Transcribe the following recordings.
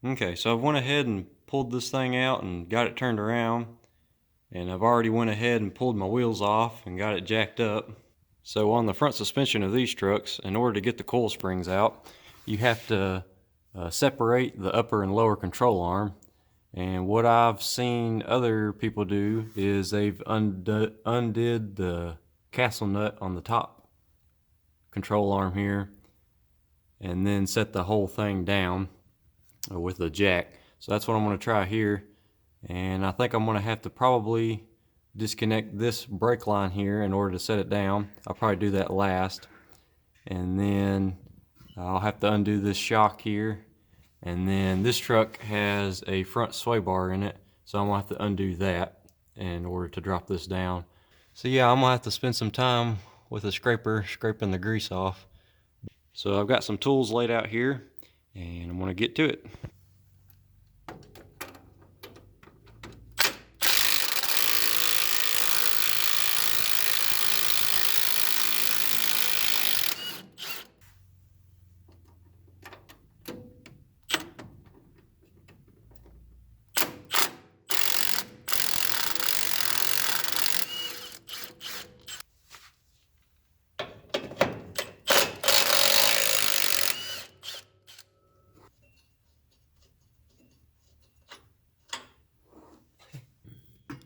Okay, so I went ahead and pulled this thing out and got it turned around, and I've already went ahead and pulled my wheels off and got it jacked up. So on the front suspension of these trucks, in order to get the coil springs out, you have to separate the upper and lower control arm. And what I've seen other people do is they've undid the castle nut on the top control arm here and then set the whole thing down with a jack. So that's what I'm going to try here. And I think I'm going to have to probably disconnect this brake line here in order to set it down. I'll probably do that last. And then I'll have to undo this shock here. And then this truck has a front sway bar in it, so I'm going to have to undo that in order to drop this down. So yeah, I'm going to have to spend some time with a scraper scraping the grease off. So I've got some tools laid out here, and I'm going to get to it.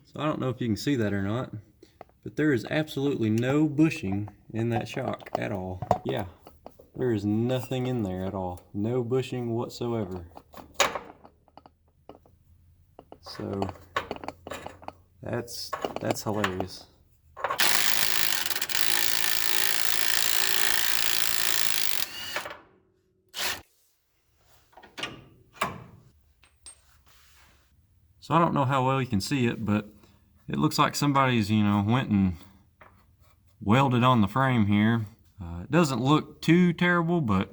So I don't know if you can see that or not, but there is absolutely no bushing in that shock at all. Yeah, there is nothing in there at all. No bushing whatsoever. So that's hilarious. So I don't know how well you can see it, but it looks like somebody's, went and welded on the frame here. It doesn't look too terrible, but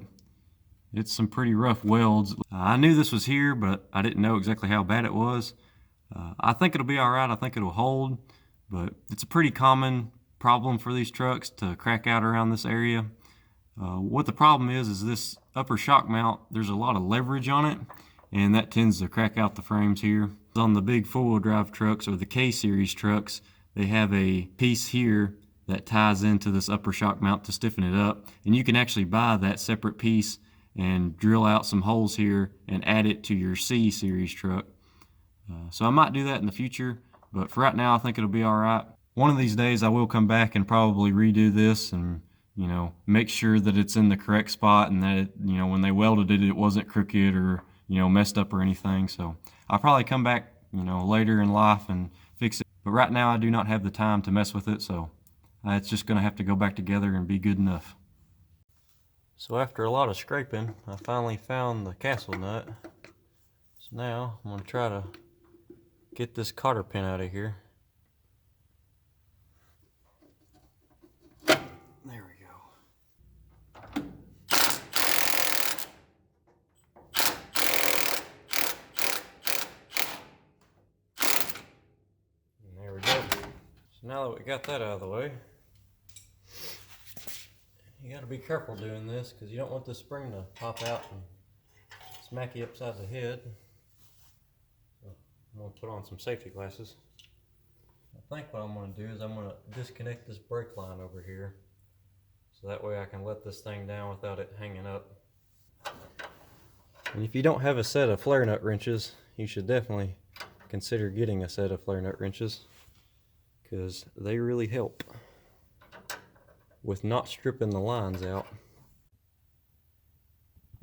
it's some pretty rough welds. I knew this was here, but I didn't know exactly how bad it was. I think it'll be all right. I think it'll hold, but it's a pretty common problem for these trucks to crack out around this area. What the problem is this upper shock mount, there's a lot of leverage on it, and that tends to crack out the frames here. On the big four-wheel drive trucks or the K-series trucks, they have a piece here that ties into this upper shock mount to stiffen it up, and you can actually buy that separate piece and drill out some holes here and add it to your C-series truck. So I might do that in the future, but for right now I think it'll be all right. One of these days I will come back and probably redo this and make sure that it's in the correct spot and that it, when they welded it, it wasn't crooked or, messed up or anything. So I'll probably come back, later in life and fix it. But right now I do not have the time to mess with it, so it's just going to have to go back together and be good enough. So after a lot of scraping, I finally found the castle nut. So now I'm going to try to get this cotter pin out of here. There we go. And there we go. So now that we got that out of the way, you got to be careful doing this because you don't want the spring to pop out and smack you upside the head. So I'm going to put on some safety glasses. I think what I'm going to do is I'm going to disconnect this brake line over here so that way I can let this thing down without it hanging up. And if you don't have a set of flare nut wrenches, you should definitely consider getting a set of flare nut wrenches because they really help with not stripping the lines out.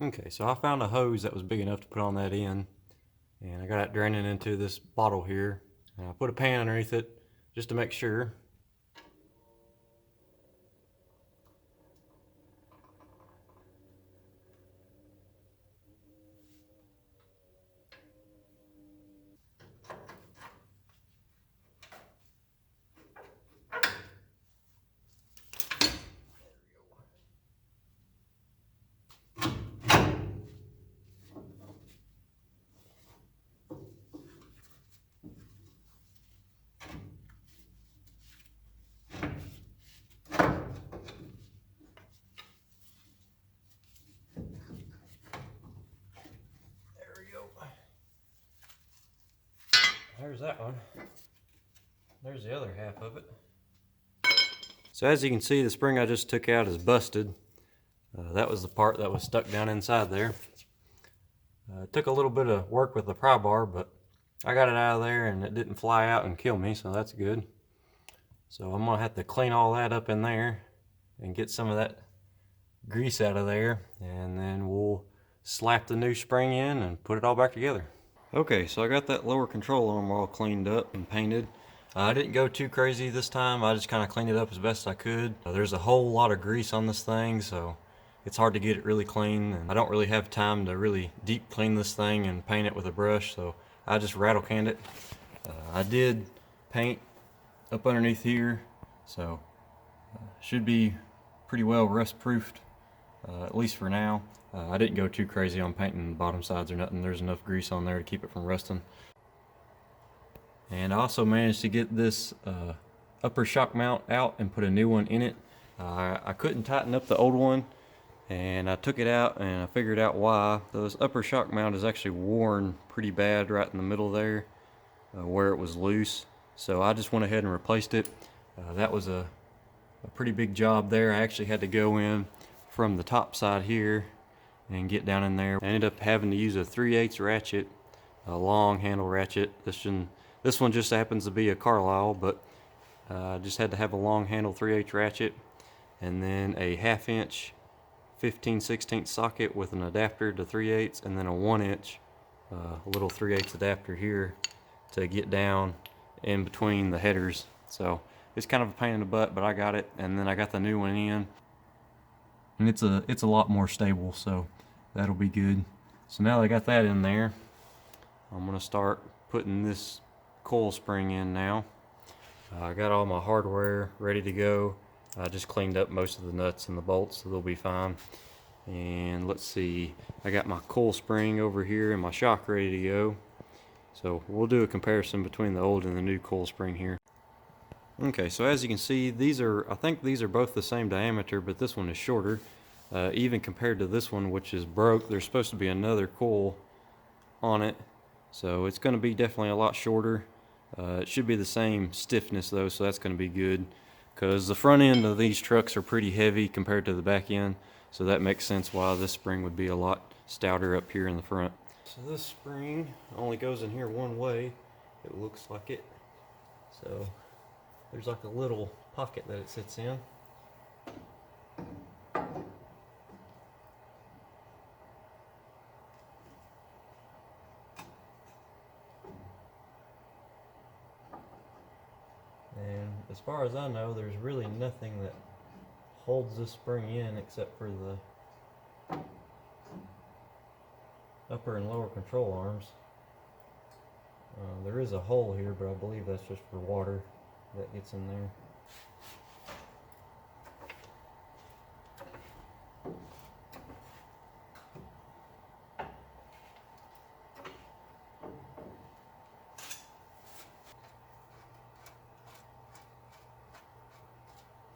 Okay, so I found a hose that was big enough to put on that end, and I got it draining into this bottle here, and I put a pan underneath it just to make sure. there's that one. There's the other half of it. So as you can see, the spring I just took out is busted. That was the part that was stuck down inside there. It took a little bit of work with the pry bar, but I got it out of there and it didn't fly out and kill me, so that's good. So I'm gonna have to clean all that up in there and get some of that grease out of there, and then we'll slap the new spring in and put it all back together. Okay, so I got that lower control arm all cleaned up and painted. I didn't go too crazy this time. I just kind of cleaned it up as best I could. There's a whole lot of grease on this thing, so it's hard to get it really clean, and I don't really have time to really deep clean this thing and paint it with a brush, so I just rattle canned it. I did paint up underneath here, so should be pretty well rust proofed, at least for now. I didn't go too crazy on painting the bottom sides or nothing. There's enough grease on there to keep it from rusting. And I also managed to get this upper shock mount out and put a new one in it. I couldn't tighten up the old one, and I took it out and I figured out why. This upper shock mount is actually worn pretty bad right in the middle there, where it was loose. So I just went ahead and replaced it. That was a pretty big job there. I actually had to go in from the top side here and get down in there. I ended up having to use a 3/8 ratchet, a long handle ratchet. This one just happens to be a Carlisle, but I just had to have a long handle 3/8 ratchet, and then a 1/2 inch 15/16 socket with an adapter to 3/8, and then a 1 inch little 3/8 adapter here to get down in between the headers. So it's kind of a pain in the butt, but I got it, and then I got the new one in, and it's a lot more stable, so that'll be good. So now that I got that in there, I'm gonna start putting this coil spring in now. I got all my hardware ready to go. I just cleaned up most of the nuts and the bolts, so they'll be fine. And let's see, I got my coil spring over here and my shock ready to go. So we'll do a comparison between the old and the new coil spring here. Okay, so as you can see, I think these are both the same diameter, but this one is shorter. Even compared to this one, which is broke, there's supposed to be another coil on it. So it's going to be definitely a lot shorter. It should be the same stiffness though, so that's going to be good, because the front end of these trucks are pretty heavy compared to the back end, so that makes sense why this spring would be a lot stouter up here in the front. So this spring only goes in here one way, it looks like it. So there's like a little pocket that it sits in. And as far as I know, there's really nothing that holds this spring in except for the upper and lower control arms. There is a hole here, but I believe that's just for water that gets in there.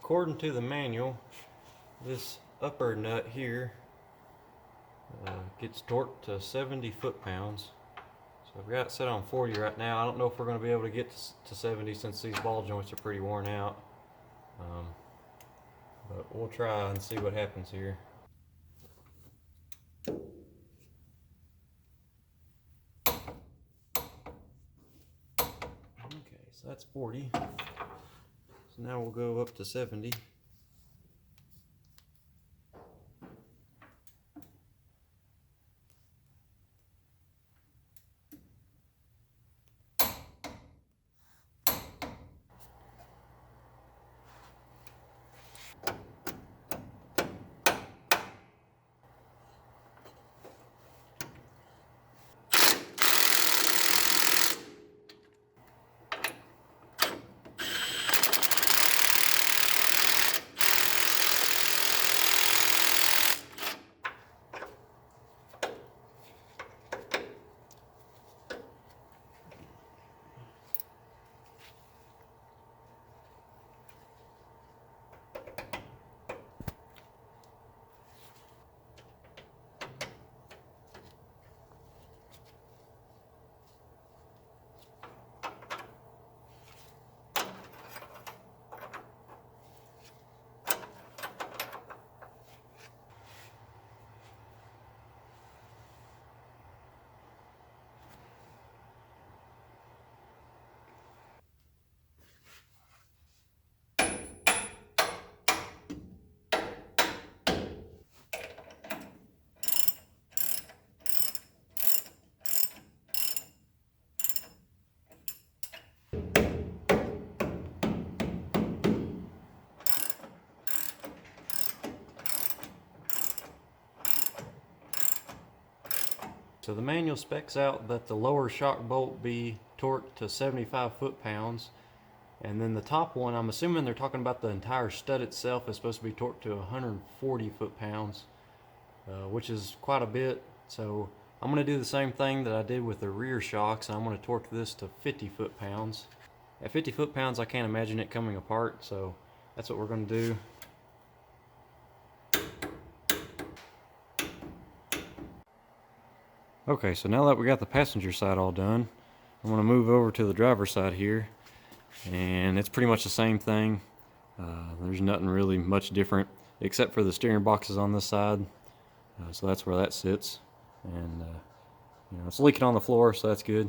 According to the manual, this upper nut here gets torqued to 70 foot-pounds. So I've got it set on 40 right now. I don't know if we're going to be able to get to 70 since these ball joints are pretty worn out. But we'll try and see what happens here. Okay, so that's 40. So now we'll go up to 70. so the manual specs out that the lower shock bolt be torqued to 75 foot-pounds, and then the top one, I'm assuming they're talking about the entire stud itself, is supposed to be torqued to 140 foot-pounds, which is quite a bit. So I'm going to do the same thing that I did with the rear shocks, and I'm going to torque this to 50 foot-pounds. At 50 foot-pounds, I can't imagine it coming apart, so that's what we're going to do. Okay, so now that we got the passenger side all done, I'm going to move over to the driver's side here, and it's pretty much the same thing. There's nothing really much different except for the steering boxes on this side, so that's where that sits, and it's leaking on the floor, so that's good.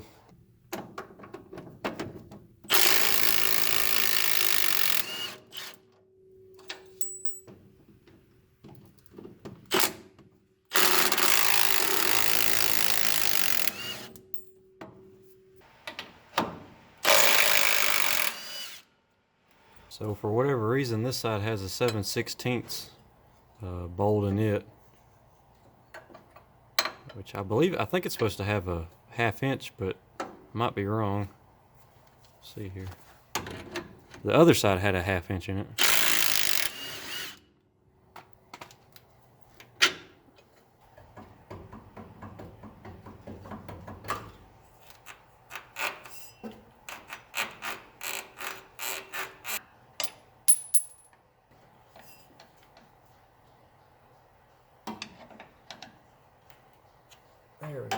So for whatever reason, this side has a 7/16 bolt in it, which I think it's supposed to have a 1/2 inch, but I might be wrong. Let's see here. The other side had a 1/2 inch in it. There we go.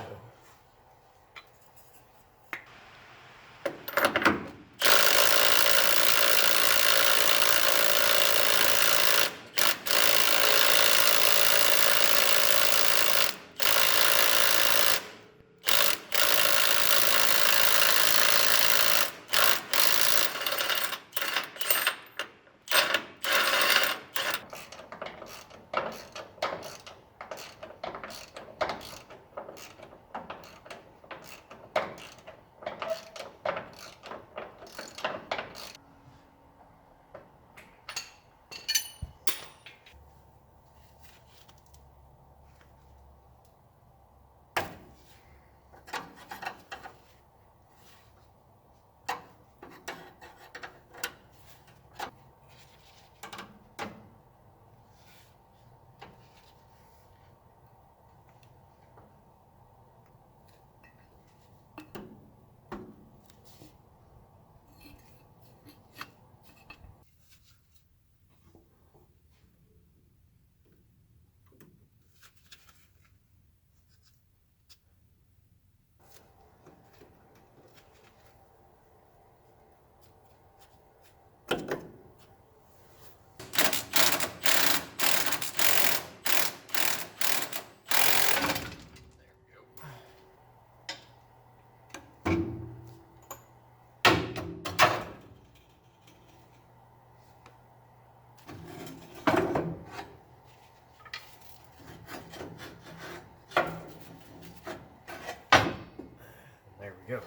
There we go.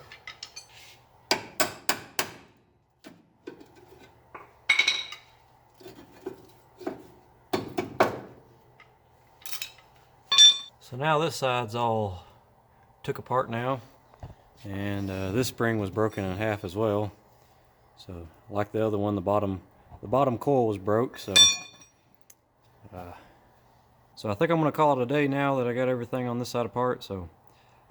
So now this side's all took apart now, and this spring was broken in half as well. So like the other one, the bottom coil was broke. So I think I'm gonna call it a day now that I got everything on this side apart. So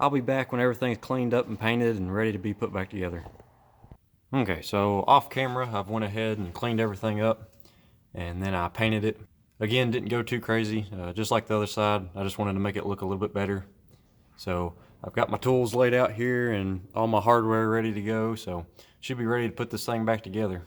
I'll be back when everything's cleaned up and painted and ready to be put back together. Okay, so off camera, I've went ahead and cleaned everything up, and then I painted it. Again, didn't go too crazy, just like the other side. I just wanted to make it look a little bit better. So I've got my tools laid out here and all my hardware ready to go, so should be ready to put this thing back together.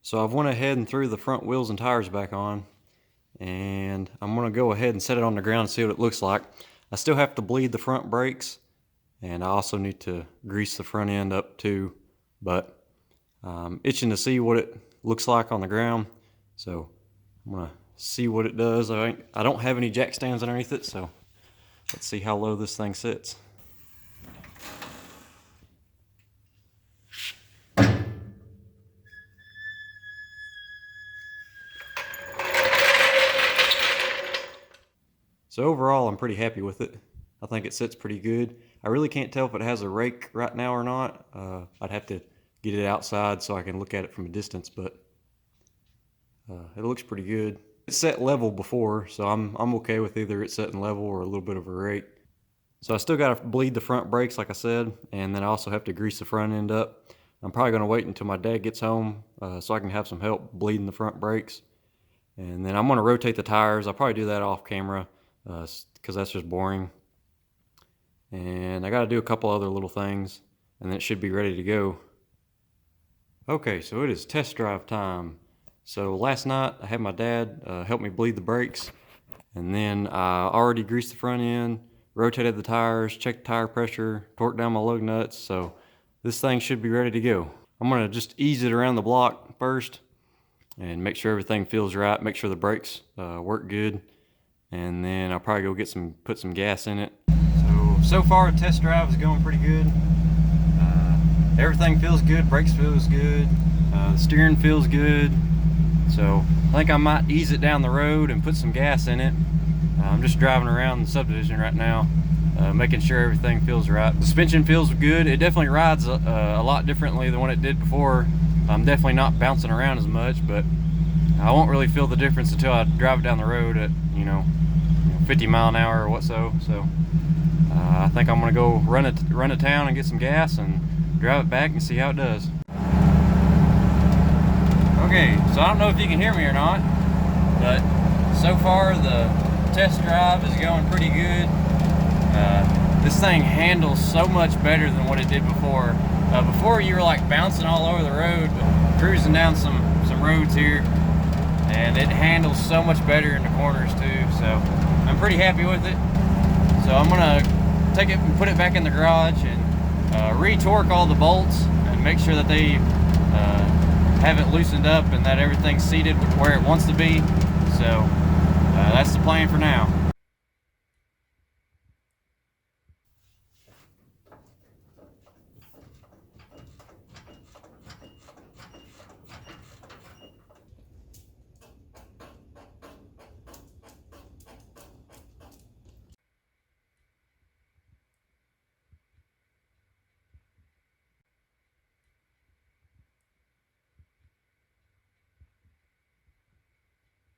So I've went ahead and threw the front wheels and tires back on, and I'm gonna go ahead and set it on the ground and see what it looks like. I still have to bleed the front brakes, and I also need to grease the front end up too, but I'm itching to see what it looks like on the ground. So I'm gonna see what it does. I don't have any jack stands underneath it, so let's see how low this thing sits. So overall, I'm pretty happy with it. I think it sits pretty good. I really can't tell if it has a rake right now or not. I'd have to get it outside so I can look at it from a distance, but it looks pretty good. It's set level before, so I'm okay with either it setting level or a little bit of a rake. So I still got to bleed the front brakes, like I said, and then I also have to grease the front end up. I'm probably going to wait until my dad gets home so I can have some help bleeding the front brakes. And then I'm going to rotate the tires. I'll probably do that off camera because that's just boring. And I got to do a couple other little things, and then it should be ready to go. Okay, so it is test drive time. So last night I had my dad help me bleed the brakes, and then I already greased the front end, rotated the tires, checked tire pressure, torqued down my lug nuts, so this thing should be ready to go. I'm gonna just ease it around the block first and make sure everything feels right, make sure the brakes work good, and then I'll probably go put some gas in it. So far the test drive is going pretty good. Everything feels good, brakes feels good, the steering feels good. So I think I might ease it down the road and put some gas in it. I'm just driving around the subdivision right now, making sure everything feels right. The suspension feels good. It definitely rides a lot differently than what it did before. I'm definitely not bouncing around as much, but I won't really feel the difference until I drive it down the road at 50 mile an hour or what so. So I think I'm gonna go run to town and get some gas and drive it back and see how it does. Okay, so I don't know if you can hear me or not, but so far the test drive is going pretty good. This thing handles so much better than what it did before. Before you were like bouncing all over the road, but cruising down some roads here, and it handles so much better in the corners too. So I'm pretty happy with it. So I'm gonna take it and put it back in the garage and re-torque all the bolts and make sure that they have it loosened up and that everything's seated where it wants to be. So that's the plan for now.